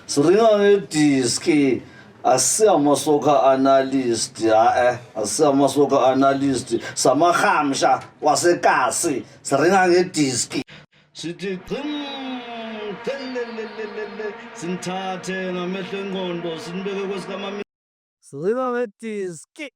siringa ngediski asiyamasoka analyst asiyamasoka analyst samahamsha wasekasi siringa ngediski sithi qim thelelelele sinithathe ngamehlo engqondo sinibeke kwesikama siringa ngediski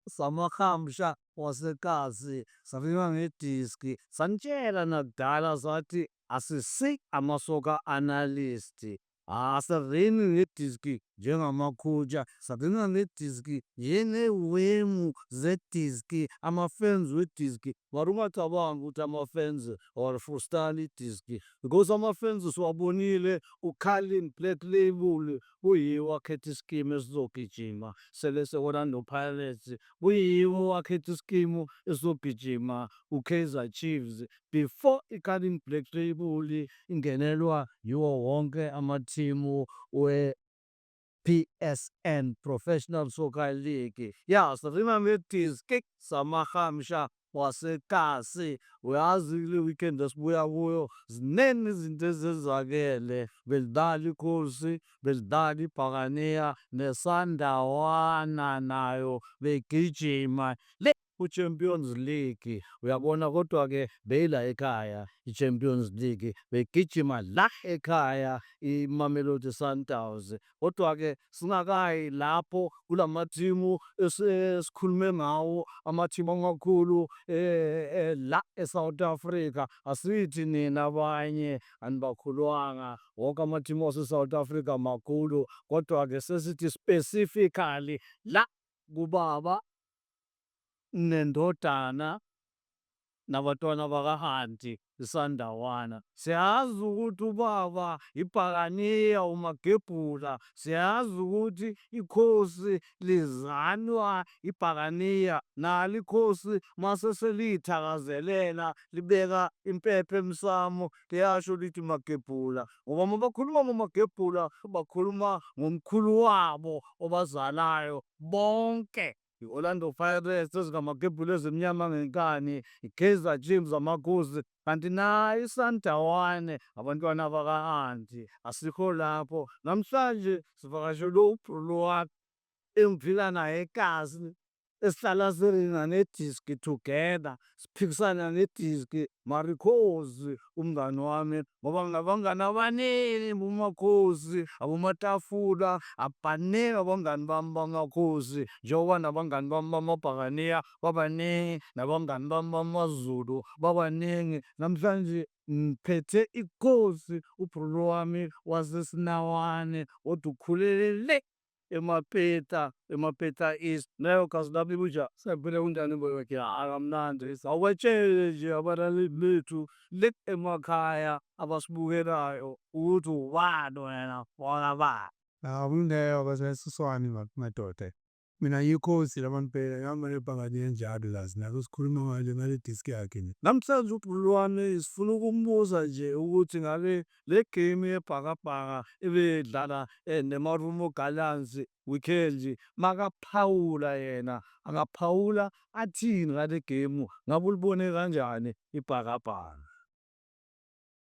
samahamsha wasekasi saringa ngediski sanitshela nakudala sathi asisi amasoka analyst asarini ngediski njengamakhutsha saringa ngediski njengeewemu zediski ama-fans wediski mari ungacabangi ukuthi ama-fans awafustani idiski because ama-fans siwabonile uCarlin Black Label kuyiwo akhetha iskimu esizogijima sele se-Orlando Pirates kuyiwo wakhetha iskimu esizogijima uKaizer Chiefs before iCarlin Black Label ingenelwa yiwo wonke amathimu we-PSN Professional Soccer League. Ya siringa ngediski samahamsha wasekasi. Uyazi kule weekend esibuya kuyo ziningi izinto ezenzakele. Belidlala ikhosi, belidlala ibhakaniya neSandawana nayo begijima le ku-Champions League. Uyabona kodwa-ke beyila ekhaya i-Champions League begijima la ekhaya iMamelodi Sundowns. Kodwa-ke singakayi lapho kulamathimu esikhulume ngawo amathimu amakhulu la eSouth Africa. Asithi nina abanye anibakhulwanga wonke amathimu ase-South Africa makhulu, kodwa-ke sesithi specifically la kubaba nendodana nabatwana bakaHanti iSandawana. Siyazi ukuthi ubaba ibhakaniya uMagebhula, siyazi ukuthi ikhosi lizalwa ibhakaniya, nalo ikhosi mase seliyithakazelela libeka impepho emsamo liyasho lithi Magebhula, ngoba mabakhuluma ngoMagebhula bakhuluma ngomkhulu wabo obazalayo bonke. I-Orlando Pirates ezingamagebhula ezimnyama ngenkani, i-Kaizer Chiefs amakhosi, kanti nayo iSandawane abantwana bakaHanti. Asikho lapho namhlanje sivakashele uBhulwakhe engifika naye eKasi esihlala siringa ngediski together siphikisana ngediski marikhozi umngani wami, ngoba nginabangani abaningi bumakhosi abomatafula abaningi abangani bami bamakhosi njengoba nabangani bami bamabhakaniya babaningi nabangani bami bamaZulu babaningi. Namhlanje ngiphethe ikhosi ubhulo wami waseSinawane kodwa ukhulele le eMapeta East. Nayo kazi lami buja sempile kunjani boyokhe akamnandi awubatshele nje abalaleli bethu le emakhaya abasibukelayo ukuthi ubani wena wakabani. Akunleyo kwasesiswani madoda. Mina yikhosi lampela ngihamba nebhakaniya njalo lazi nazo sikhuluma ngale diski yakhe. Namhlanje ubhulo wami sifuna ukumbuza nje ukuthi ngale le game yebhakabhaka ebedlala neMarumo Gallants weekend, makaphawula yena angaphawula athini ngale game, ngabe ulibone kanjani ibhakabhaka?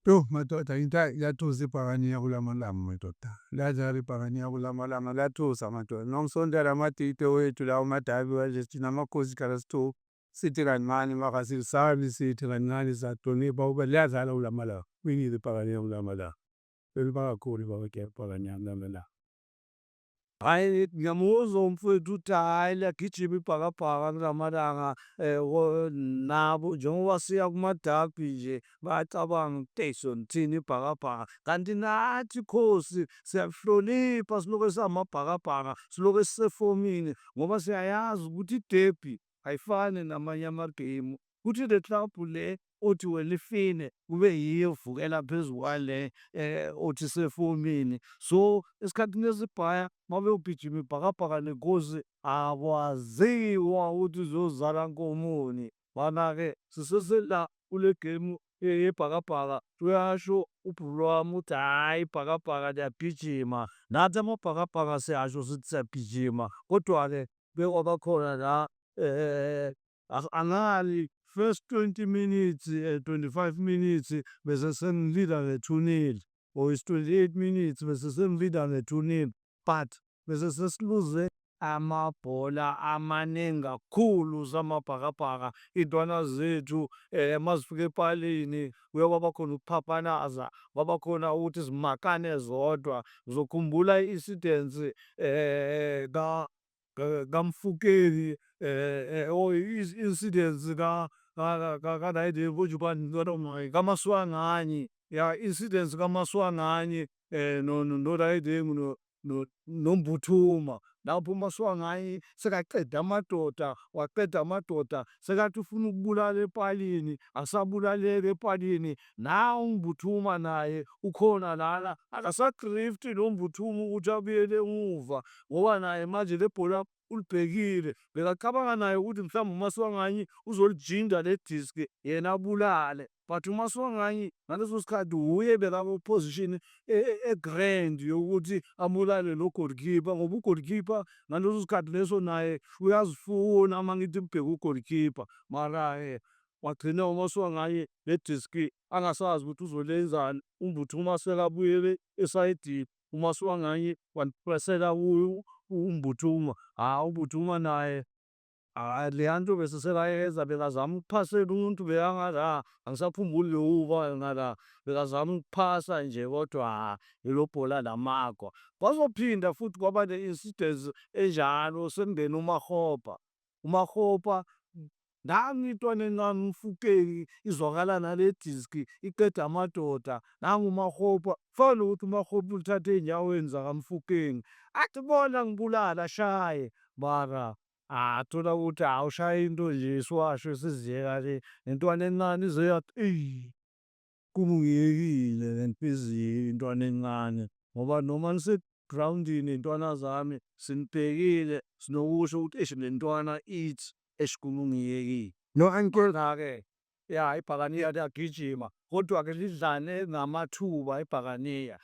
Yo madoda into iyathusa ibhakaniya kulamalanga madoda. Liyadlala ibhakaniya kulamalanga liyathusa madoda. Nokusondela amadide wethu lawo madabi kanje thina amakhosi khala sithu sithi kancane makasilisabi sithi kancane siyahlonipha ukuba liyadlala kulamalanga. Winile ibhakaniya kulamalanga. Bakakhulu ibhakaniya kulamalanga. Hayi ngiyamuzwa umfowethu uthi hhayi liyagijima ibhakabhaka kulamalanga nabo njengoba siya kumadabi nje bayacabanga ukuthi thina ibhakabhaka, kanti nathi ikhosi siyalihlonipha silokhu samabhakabhaka, silokhu sisefomini ngoba siyayazi ukuthi idebi ayifani namanye amagemu. Kuthi le club le othi wena ifine kube yiyo evukela phezu kwale othi isefomini. So esikhathini esibhaya mabeyogijima ibhakabhaka nenkosi akwaziwa ukuthi uzozala nkomoni. Mana-ke sisesela kule game yebhakabhaka uyasho ubhulo wami uthi hhayi ibhakabhaka liyagijima, nathi amabhakabhaka siyasho sithi siyagijima, kodwa-ke bekwaba khona la angali first 20 minutes 25 minutes bese senilida nge-2-0 or is 28 minutes bese senilida nge-2-0 but bese sesiluze amabhola amaningi kakhulu samabhakabhaka. Iy'ntwana zethu mazifika epalini kuye kwaba khona ukuphaphanaza, kwaba khona ukuthi zimakane zodwa. Uzokhumbula i-incidents kaMfukeni or i-incidents ka-Nayideni Potgieter kaMaswanganyi. Yeah, incidents kaMaswanganyi noNayideni noMbuthuma. Lapho uMaswanganyi sekaqeda amadoda, waqeda amadoda, sekathi ufuna ukubulala epalini, asabulaleka epalini. Nawu uMbuthuma naye ukhona lana, akasa-drift-i lo Mbuthuma ukuthi abuyele emuva ngoba naye manje le bhola ulibhekile. Bekacabanga naye ukuthi mhlawumbe uMaswanganyi uzolijinda le disk yena abulale. But uMaswanganyi ngaleso sikhathi wuye bekaku-position e-grand yokuthi abulale lo goalkeeper ngoba u-goalkeeper ngaleso sikhathi leso naye uyazifuna mangithi ngibheke u-goalkeeper. Mara wagcina uMaswanganyi le disk angasazi ukuthi uzolenzani. uMbuthuma sekabuyele esayidini, uMaswanganyi walipresela uMbuthuma. uMbuthuma naye leya nto bese sekayenza, bekazama ukuphasela umuntu bekangala, angisakhumbuli lowo ngala, bekazama ukuphasa nje kodwa lelo bhola lamagwa. Kwazophinda futhi kwaba ne-incidents enjalo sekungena uMakgopa. uMakgopa nangu intwana encane uMfukeni izwakala nale disk iqeda amadoda. Nangu uMakgopa kufana nokuthi uMakgopa ulithathe ey'nyaweni zakaMfukeni, athi bona ngibulala ashaye. Mara athola ukuthi ushaye into nje isiwasho esiziyeka le. Lentwana encane ize yathi kubungiyekile ngenhliziyo intwana encane ngoba noma nisegrawundini y'ntwana zami sinibhekile sinokusho ukuthi le ntwana ithi kubungiyekile. Kodwa-ke iBhakaniya liyagijima kodwa-ke lidlale ngamathuba iBhakaniya.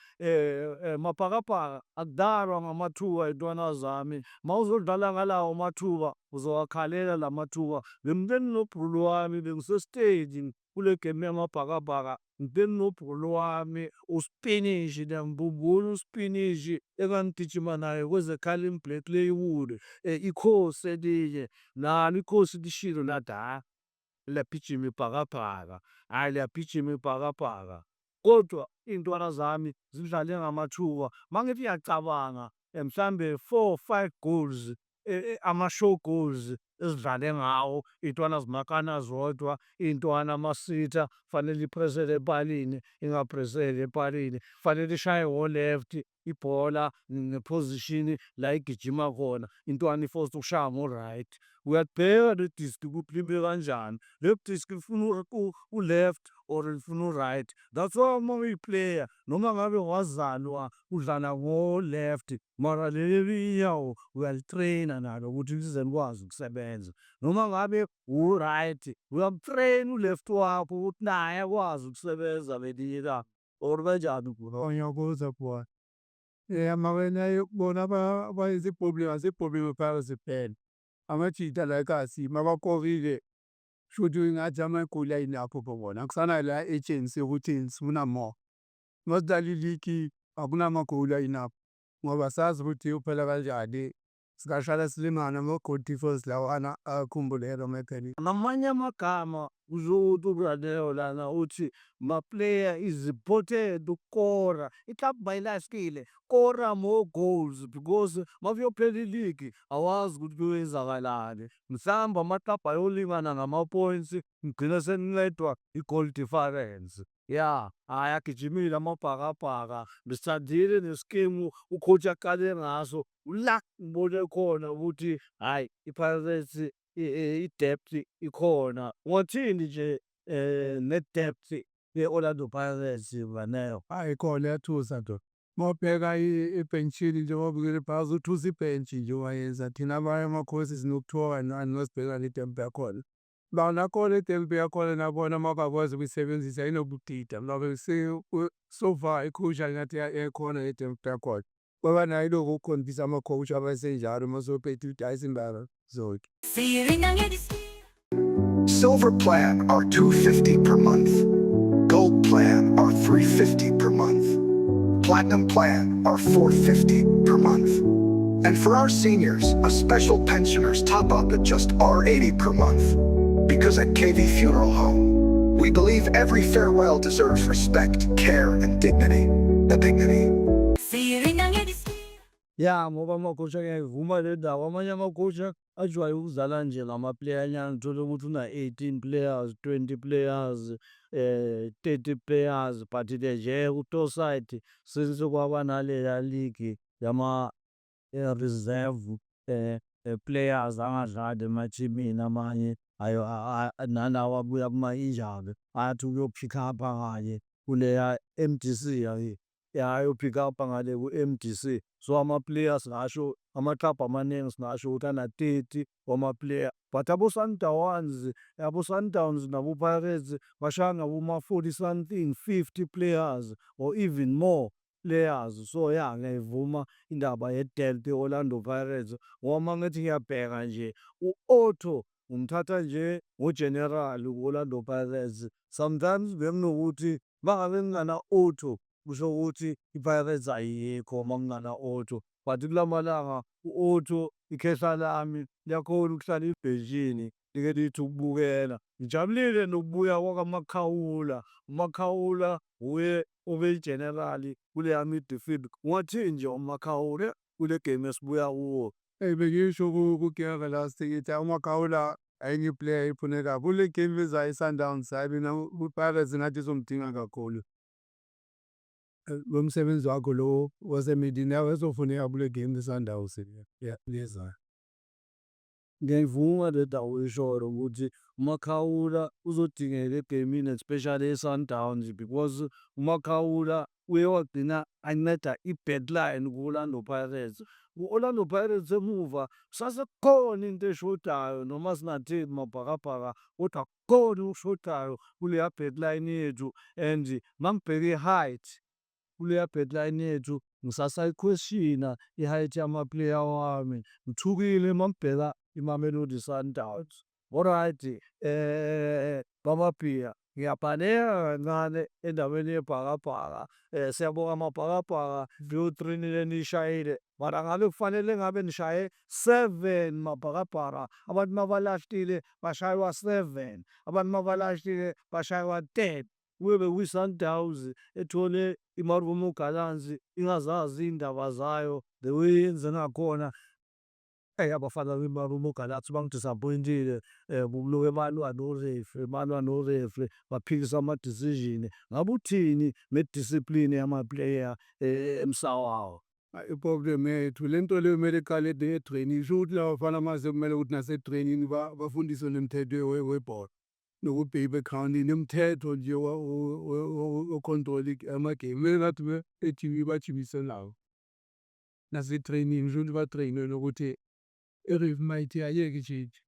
Mabhakabhaka akudalwa ngamathuba y'ntwana zami. Mawuzodlala ngalawo mathuba uzowakhalela la mathuba. Bengitshela nobhuti wami bengisesiteji kule game yamabhakabhaka, ngitshela nobhuti wami uSpinishi Mbumbulu uSpinishi engangigijima naye kweze-Carling Black Leywood. Ikhosi elinye nalo ikhosi lishilo lathi liyagijima ibhakabhaka, liyagijima ibhakabhaka. Kodwa iy'ntwana zami zidlale ngamathuba. Mangithi ngiyacabanga mhlambe 4-5 goals ama-show goals ezidlale ngawo. Iy'ntwana zimakana zodwa, iy'ntwana amasitha kufanele ipresele epalini, ingapreseli epalini. Kufanele ishaye ngo-left ibhola ngephozishini la igijima khona, intwana i-forced ukushaya ngo-right. Uyalibheka le disk ukuthi lime kanjani. Le disk lifuna u-left or lifuna u-right. That's why uma uyi-player noma ngabe wazalwa udlala ngo-left mara leli inyawo uyalitreyina nalo ukuthi lize likwazi ukusebenza. Noma ngabe u-right uyamtreyina u-left wakho ukuthi naye akwazi ukusebenza lelinye ilanga or kanjani bhuti. Ngiyakuzwa bhuti. Mara bona ziproblem phakathi ziphela. Amajita la ekhasi mabakorile shuthi ngathi amagoli ayinakho bona. Akusana la agency yokuthi sifuna more. Masidlala iligi akunamagoli ayinakho ngoba sazi ukuthi uphela kanjani. Sikashaya silimana ama-goal difference lawana akhumbuleka mechanic. Ngamanye amagama uzothi uRaneo lana uthi ma-player is important ukukora. Iklabhu mayilahlekile kora more goals because makuyophela iligi awazi ukuthi kuyoyenzakalani. Mhlawumbe amaklabhu ayolingana ngama-points nigcine senincedwa i-goal difference. Agijimile amabhakabhaka. Besithandile neskemu u-coach aqale ngaso la ngibone khona ukuthi i-Pirates i-depth ikhona. Ngothini nje ne-depth ye-Orlando Pirates Raneo? Ikhona iyathusa nto. Mawubheka ebhenchini nje mawubukela ibhasi uthusa ibhentshi nje wayenza. Thina abanye amakhosi sinokuthoka nani masibheka ne-depth yakhona. Nakhona i-depth yakhona nabona mabakwazi ukuyisebenzisa ayinobudida. Ngabe so far i-coach engathi ekhona i-depth yakhona. Ngoba nayo ilokhu ukukhombisa ama-coach abasenjalo masophethe ukuthi ayisimbala zonke. Silver plan are $250 per month. Gold plan are $350 per month. Platinum Plan are $450 per month. And for our seniors, a special pensioners top up at just $80 per month. Because at KV Funeral Home, we believe every farewell deserves respect, care, and dignity. The dignity. Ya ngoba amakhosha ngiyayivuma le ndaba, amanye amakhosha ajwayele ukudlala nje ngamapuleyanyana, uthole ukuthi una-18 players, 20 players, 30 players, but nje kutosayidi sekwaba naleya ligi reserve players angadlali emathimini amanye nalawa abuya kuma-injury ayathi ukuyo-pick up-a ngale kuleya M_D_C ayo-pick up-a ngale ku-M_D_C. So ama-players ngasho amaklabhu amaningi singasho ukuthi ana-30 wama-player, but abo-Sundowns nabo-Pirates bashaya ngaboma-40 something, 50 players or even more players. So ya ngiyayivuma indaba ye-death ye-Orlando Pirates ngoba mangithi ngiyabheka nje u-Otto ngimthatha nje ngo-general ku-Orlando Pirates. Sometimes bekunokuthi mangabe ngingana-Otto kusho ukuthi i-Pirates ayikho makungana-Otto, but kulamalanga u-Otto ikhehla lami liyakhona ukuhlala ebhentshini like lithi ukubukela. Ngijabulile nokubuya kwakaMakhawula. uMakhawula wuye obeyi-general kuleya midfield. Ungathini nje uMakhawula kule game esibuya kuwo? Bengisho ku-Giyani last ngithi uMakhawula enye i-player efunekayo kule game ezayo i-Sundowns, hhayi mina u-Pirates ngathi izomdinga kakhulu. Lo msebenzi wakho lo wasemidini yawo ezofuneka kule game i-Sundowns lezayo. Ngiyayivuma le ndaba oyishoyo ukuthi uMakhawula uzodingeka egemini especially e-Sundowns because uMakhawula uye wagcina anceda i-backline ku-Orlando Pirates. Ku-Orlando Pirates emuva sasekukhona into eshodayo noma singatheni mabhakabhaka, kodwa kukhona okushodayo kuleya backline yethu and mangibheka i-height kuleya backline yethu ngisasayi-question-a i-height yamaplayer wami. Ngithukile mangibheka iMamelodi Sundowns. Alright, Baba ngiyabhaleka kancane endabeni yebhakabhaka. Siyabonga amabhakabhaka leyo 3-0 eniyishayile, mara ngabe kufanele ngabe nishaye 7 mabhakabhaka. Abantu mabalahlile bashaywa 7, abantu mabalahlile bashaywa 10. Kube bekuyi-Sundowns ethole i-Marumo Gallants ingazazi iy'ndaba zayo the way yenze ngakhona. Abafana be-Marumo Gallants bangi-disappoint-ile. Kuloke balwa no-referee baphikisa ama-decision. Ngabe uthini ne-discipline yamaplayer eMsawawa? I-problem yethu le nto leyo kumele iqale nge-training. Isho ukuthi laba bafana manje kumele ukuthi nase-training bafundiswe nemithetho webhola nokuthi bebe-groundini, imithetho nje o-control ama-game. Kumele ngathi e-T_V bajimise nawo nase-training, isho ukuthi ba-train-we nokuthi i-ref mayithi ayeke ishintshe.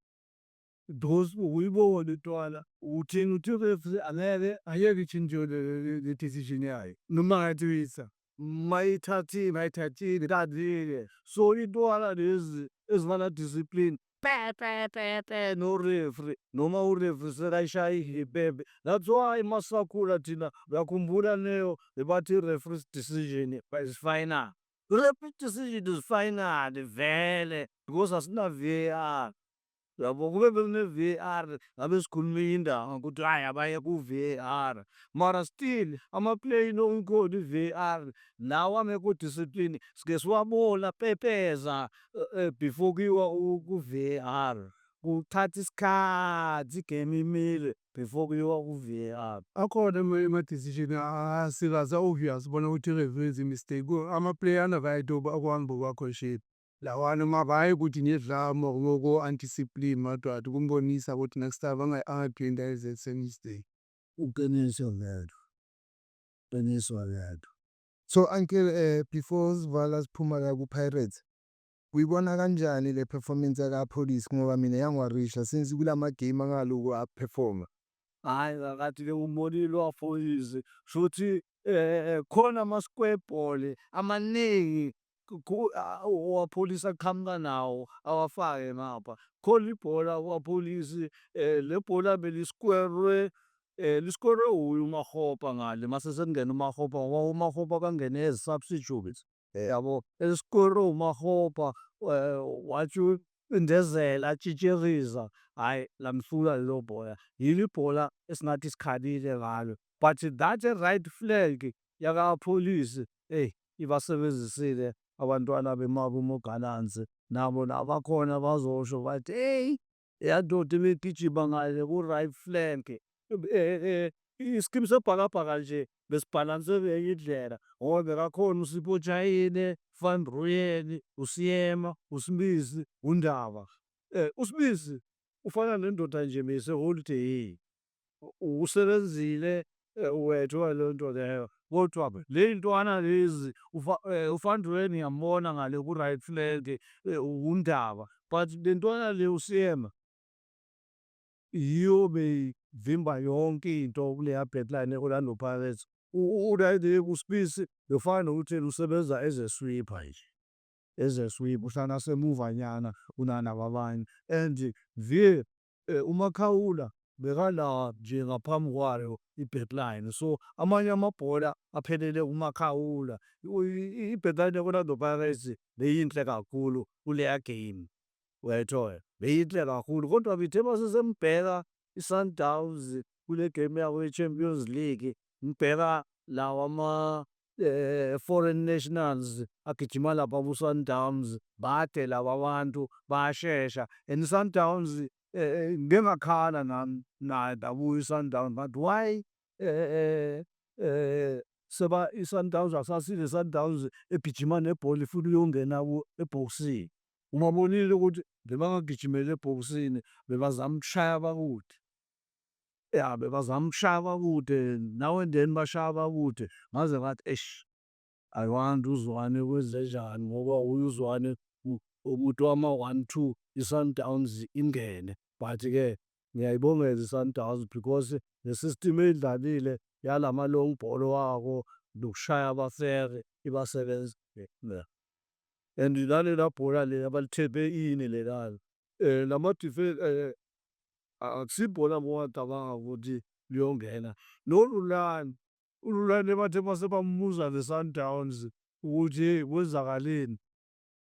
Those uyibone intwala uthini uthi i-referee angeke Ayeke ishintshe le decision yayo noma ngayithwisa mayithathile kadlile. So intwala lezi ezingana-discipline no-referee noma u-referee sekayishaya ihipembe. That's why masakhula thina uyakhumbula leyo bebathi i-referee's decision is final. I-referee's decision is final vele because asina-V_A_R. Uyabo kube bekune-V_A_R ngabe sikhuluma enye indaba ukuthi hhayi abayeke u-V_A_R, mara still ama-play ikhona i-V_A_R lawa angekho discipline sike siwabona pepeza before kuyiwa ku-V_A_R. Kuthatha isikhathi igame imile before kuyiwa ku-V_A_R. akhona ama-decision asikaze obvious bona ukuthi i-referee is i-mistake. Ama-player ana-right okuhamba kwakhoshelwe lawana mabhayi ukuthi ngiyedlala ngoko-undiscipline madwadi kumbonisa ukuthi next time angaphinde enze the same mistake. Uqiniso lelo. Qiniso lelo. So uncle, before sivala siphuma la ku-Pirates, uyibona kanjani le performance yaka-Police ngoba mina yangiwarisha since kulama game angaloku a-performa? Hhayi kakade-ke umbonile waFoyisi shuthi khona ama-square ball amaningi owaPolice aqhamuka nawo awafake ngapha. Khona ibhola kwaPolice le bhola beliskwere liskore uMakgopa ngale mase sekungena uMakgopa ngoba uMakgopa kangene as substitute. Yabo liskore uMakgopa wathi ucindezela atshitsheriza hayi lamhlula lelo bhola. Yilo ibhola esingathi sikhalile ngalo but that right flag yakaPolice ibasebenzisile abantwana beMarumo Gallants nabo nabakhona bazosho bathi hey leya ndoda ebegijima ngale ku-right flank. Isikimu sebhakabhaka nje besibhalanse ngenye indlela ngoba bekakhona uSipho Tshayine, Van Rooyen, uSiyema, uSmith, uNdaba. uSmith ufana nendoda nje beyise-holiday. Usebenzile wethwa leyo nto leyo kodwa ley'ntwana lezi uVan Rooyen ngiyambona ngale ku-right flank uNdaba but le ntwana le uSiyema yiyo beyivimba yonke into kuleya backline ye-Orlando Pirates. uSmith befana nokuthi usebenza as a sweeper nje, as a sweeper uhlala semuvanyana kunalaba abanye and uMakhawula bekala nje ngaphambi kwayo i-backline so amanye amabhola aphelele kuMakhawula. I-backline ye-Orlando Pirates beyinhle kakhulu kuleya game wethola beyinhle kakhulu kodwa bithe masesembheka i-Sundowns kule game yabo ye-Champions League ngibheka lawa foreign nationals agijima lapha ku-Sundowns bade laba abantu bayashesha and i-Sundowns ngike ngakhala nami ndabuya i-Sundowns ngathi why i-Sundowns akusasiyo i-Sundowns egijima nebhola ifuna ukuyongena ebhokisini. Ungabonile ukuthi bebangagijimeli ebhokisini bebazama ukushaya abakude. Bebazama ukushaya abakude now and then bashaya abakude ngaze ngathi eish I wonder uZwane kwenzenjani ngoba uZwane umuntu wama-1-2 i-Sundowns ingene but-ke ngiyayibongela i-Sundowns because ne-system eyidlalile yalama long ball wako nokushaya abafere ibasebenzele. And nalela bhola lela balithembe ini lelana akusiyo ibhola ngowacabanga ukuthi liyongena. uLulane bathe mase bambuza le-Sundowns ukuthi hey kwenzakaleni,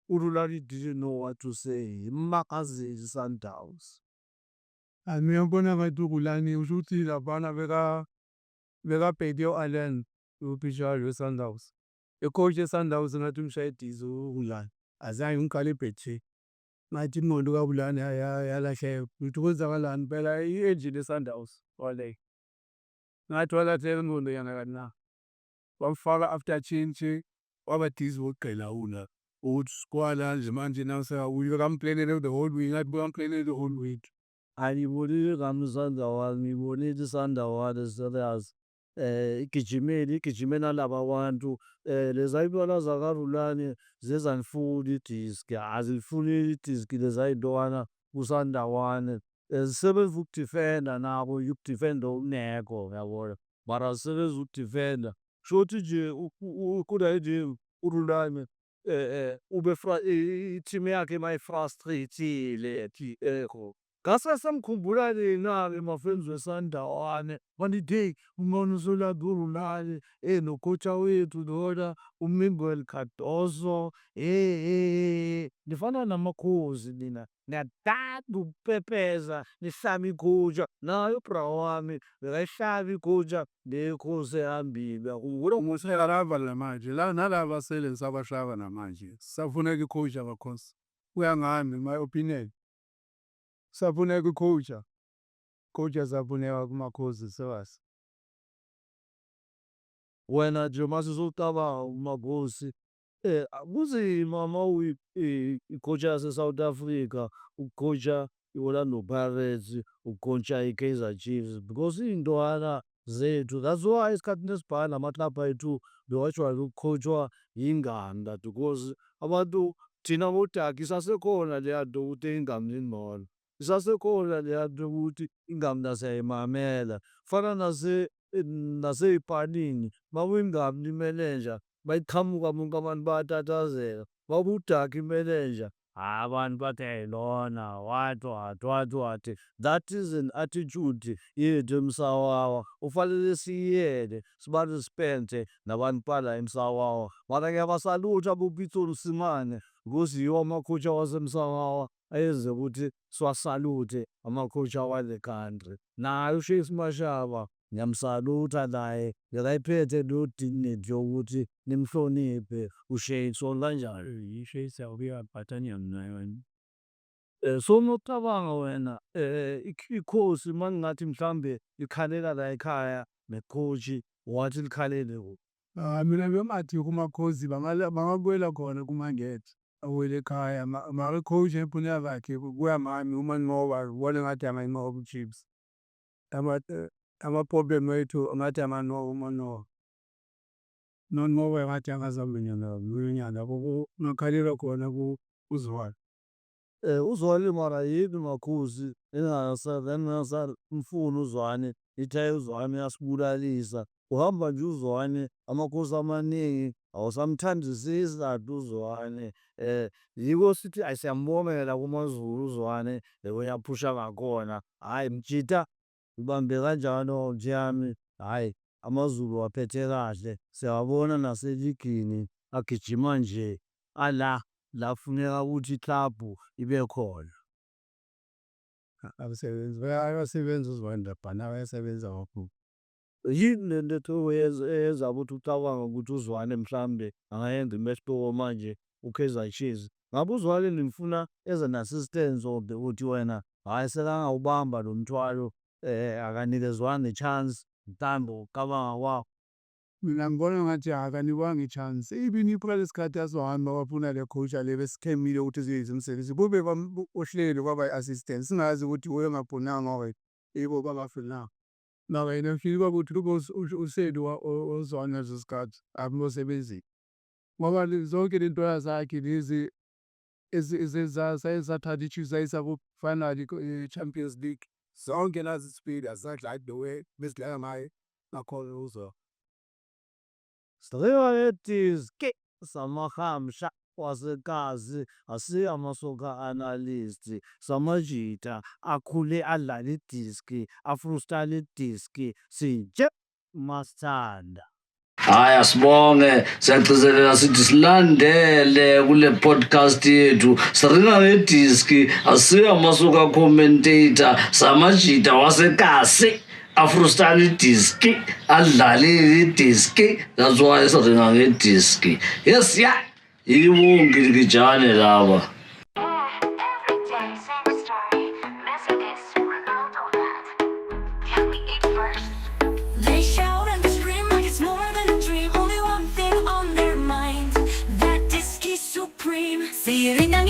uLulane didn't know what to say, imakazile i-Sundowns. Mina ngibona ngathi uRhulani usho ukuthi laphana bekabhede u-Allan upitshali we-Sundowns. I-coach ye-Sundowns ngathi umshayidisa uRhulani azange ngikale ebhethini ngathi ingqondo kaRhulani yalahleka ukuthi kwenzakalani phela i-engine ye-Sundowns waleyo ngathi walahleka ingqondo yangakanani na. Bamfaka after change wabadiza wokugqila una ukuthi skwala nje manje bekamuplanele the whole week ngathi bekamuplanele the whole week. Angibonile ngami i-Sundowns, ngibonile i-Sundowns serious igijime nalaba bantu leza y'ntwana zakaRhulani zezanifuna idiski, azilifuni idiski leza y'ntwana ku-Sundowns. Zisebenza ukudifenda nabo ukudifenda okungekho uyabona mara zisebenza ukudifenda kushukuthi nje kunaye nje uRhulani i-team yakhe mayi-frustrate-ile ngase samkhumbula nina-ke ma-friends we-Sundowns mangithi hey umona uSolanga uRhulani nokhotha wethu lona uMiguel Cardoso nifana namakhozi nina niyathanda ukupepeza nihlaba ikhutshwa nayo bra wami bekayihlaba ikhutshwa nekhosi ehambile Umusekalava namanje nalaba asele sabashaba namanje safuneka i-coach abakhosi kuya ngami my opinion safuneka i-coach asafuneka kumakhosi sewasi. wena nje mase usucabanga uMagosi kunzima uma i-coach yase-South Africa ukucoacha i-Orlando Pirates, ukucoacha i-Kaizer Chiefs because iy'ntwana zethu that's why esikhathini esibhaka nama-club ethu bewajwayele ukucoachwa yinganda because abantu thina bodaki isasekhona leya nto ukuthi ingami ingcono, isasekhona leya nto ukuthi ingami siyayimamela kufana nasey'panini makuba ingami limele nja bayiqhamuka bonke abantu bayatatazela makuba udaki imele nja abantu bathi lona wathi that is an attitude yethu eMsawawa ufanele siyiyele sibathi sipente nabantu bala eMsawawa mara ngiyabasalutha aboPitso Mosimane because yiwo amakhosha waseMsawawa ayenze ukuthi siwasaluthe amakhosha wale country naye uShakes Mashaba ngiyamsalutha naye ngiyayiphethe leyo dignity yokuthi nimhloniphe uShakes or kanjani. i-Shakes awubiyaphathanya naye wena. So mawucabanga wena ikhosi mangingathi mhlambe ikhalela la ekhaya nekhoji wathi likhalele kuphi? Mina bengathi kumakhosi bangabuyela khona kumangethe awele ekhaya mara i-coach ephuna bakhe kuya mami uManqoba ubona ngathi amaNqoba Chiefs ama-problem wethu ngathi uManqoba ngathi angazamenyana ngakhalela khona kuZwala. Uzwane mara yini makhosi engasamfuni uZwane ithe uZwane uyasibulalisa uhamba nje uZwane amakhosi amaningi awusamthandisisi uZwane yiko sithi siyambongela kumaZulu uZwane uyaphusha ngakhona hhayi Mjida ubambe kanjalo Mjiyami hhayi amaZulu waphethe kahle siyawabona naseligini agijima nje la kufuneka ukuthi iklabhu ibe khona. Ayasebenza uZwane laphana ayasebenza kakhulu. Yini lento eyenza ukuthi ucabanga ukuthi uZwane mhlambe angayenza iMexico manje uKaizer Chiefs? Ngabe uZwane nimfuna as an assistant of the ukuthi wena hhayi sekangawubamba lo mthwalo akanikezwanga i-chance mhlambe ucabanga kwakho? Mina ngibona ngathi akanikwanga i-chance even iphela isikhathi asizohamba wafuna le coach le besikhemile ukuthi sizoyenza umsebenzi bube ohleli kwaba i-assistant singazi ukuthi wayengaphunanga wena yibo bangafunanga. Mara yena ufike kwakuthi uSedi oZwane ngaleso sikhathi akumosebenzini ngoba zonke lento zakhe lezi ezathatha i-Chiefs zayisa ku-final i-Champions League zonke nazi isipili asadlali the way besidlala ngaye ngakhona uZwane. Sriwayetiski samahamsha wasekazi asiya amasoka analyst samajita akhule adlala idiski afrustyle idiski sinje masithanda. Hhayi asibonge siyagcizelela sithi silandele kule podcast yethu siringa ngediski asiya amasuka commentator samajita wasekasi afrustyle idiski adlalile idiski that's why siringa ngediski yes ya yibo ngirikijane laba. They shout and scream like it's more than a dream. Only one thing on their mind, that disc is supreme. Siringang